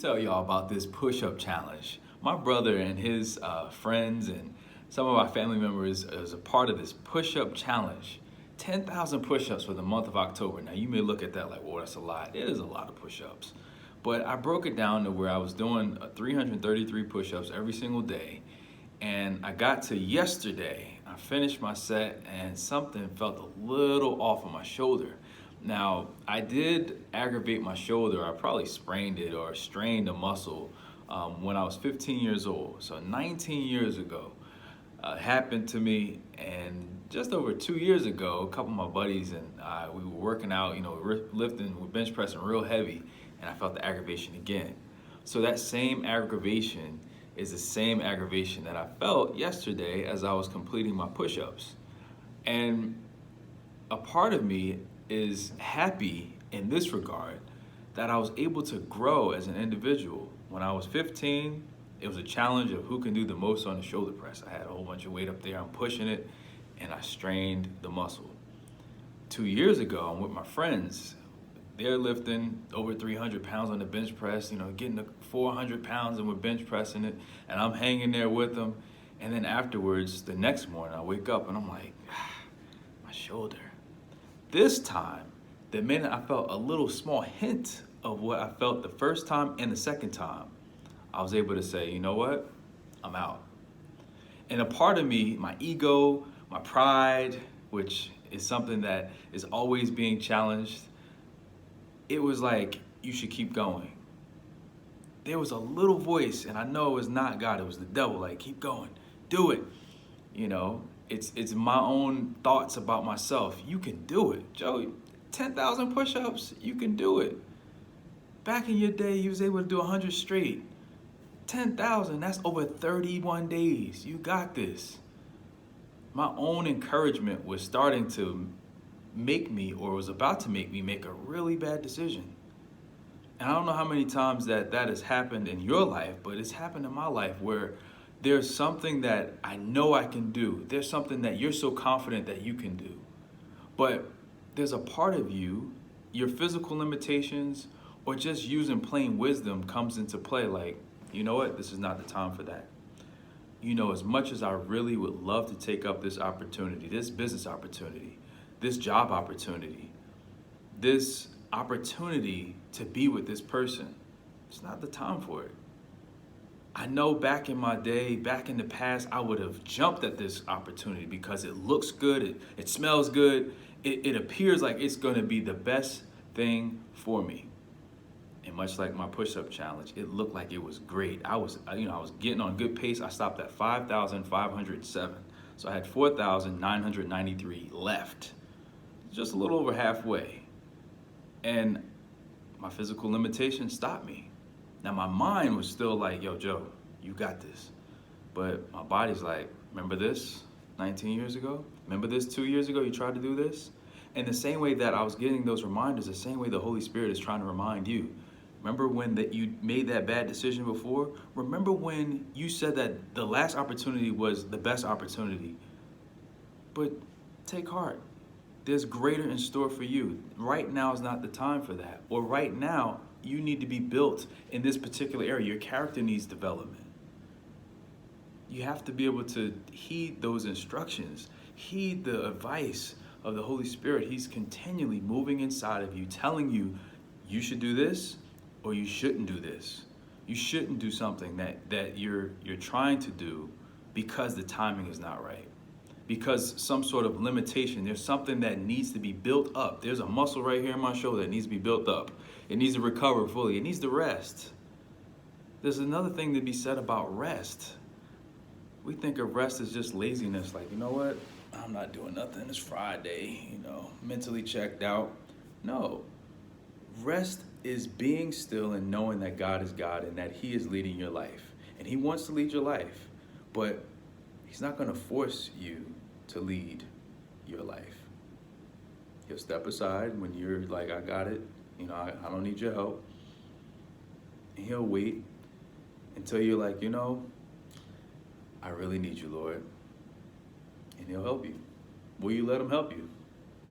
tell y'all about this push-up challenge. My brother and his friends and some of our family members is a part of this push-up challenge. 10,000 push-ups for the month of October. Now you may look at that like, well, that's a lot. It is a lot of push-ups. But I broke it down to where I was doing 333 push-ups every single day. And I got to yesterday, I finished my set and something felt a little off of my shoulder. Now, I did aggravate my shoulder. I probably sprained it or strained a muscle when I was 15 years old. So 19 years ago, happened to me. And just over 2 years ago, a couple of my buddies and I, we were working out, lifting, we're bench pressing real heavy, and I felt the aggravation again. So that same aggravation is the same aggravation that I felt yesterday as I was completing my push-ups. And a part of me is happy in this regard that I was able to grow as an individual. When I was 15, it was a challenge of who can do the most on the shoulder press. I had a whole bunch of weight up there, I'm pushing it, and I strained the muscle. 2 years ago, I'm with my friends. They're lifting over 300 pounds on the bench press, getting to 400 pounds and we're bench pressing it, and I'm hanging there with them. And then afterwards, the next morning, I wake up and I'm like, my shoulder. This time, the minute I felt a little small hint of what I felt the first time and the second time, I was able to say, you know what? I'm out. And a part of me, my ego, my pride, which is something that is always being challenged, it was like, you should keep going. There was a little voice, and I know it was not God, it was the devil, like, keep going, do it. It's my own thoughts about myself. You can do it. Joey, 10,000 push-ups, you can do it. Back in your day, you was able to do 100 straight. 10,000, that's over 31 days. You got this. My own encouragement was starting to make me, or was about to make me, make a really bad decision. And I don't know how many times that has happened in your life, but it's happened in my life where there's something that I know I can do. There's something that you're so confident that you can do. But there's a part of you, your physical limitations, or just using plain wisdom comes into play like, you know what, this is not the time for that. As much as I really would love to take up this opportunity, this business opportunity, this job opportunity, this opportunity to be with this person, it's not the time for it. I know back in my day, back in the past, I would have jumped at this opportunity because it looks good, it smells good, it appears like it's gonna be the best thing for me. And much like my push-up challenge, it looked like it was great. I was getting on good pace. I stopped at 5,507. So I had 4,993 left. Just a little over halfway. And my physical limitations stopped me. Now my mind was still like, yo, Joe, you got this. But my body's like, remember this 19 years ago? Remember this 2 years ago? You tried to do this? And the same way that I was getting those reminders, the same way the Holy Spirit is trying to remind you. Remember when you made that bad decision before? Remember when you said that the last opportunity was the best opportunity? But take heart. There's greater in store for you. Right now is not the time for that. Or right now, you need to be built in this particular area. Your character needs development. You have to be able to heed those instructions, heed the advice of the Holy Spirit. He's continually moving inside of you, telling you, you should do this or you shouldn't do this. You shouldn't do something that you're trying to do because the timing is not right. Because some sort of limitation, there's something that needs to be built up. There's a muscle right here in my shoulder that needs to be built up. It needs to recover fully. It needs to rest. There's another thing to be said about rest. We think of rest as just laziness, like, you know what? I'm not doing nothing. It's Friday, mentally checked out. No. Rest is being still and knowing that God is God and that He is leading your life. And He wants to lead your life, but He's not going to force you to lead your life. He'll step aside when you're like, I got it. I don't need your help. And He'll wait until you're like, I really need you, Lord. And He'll help you. Will you let Him help you?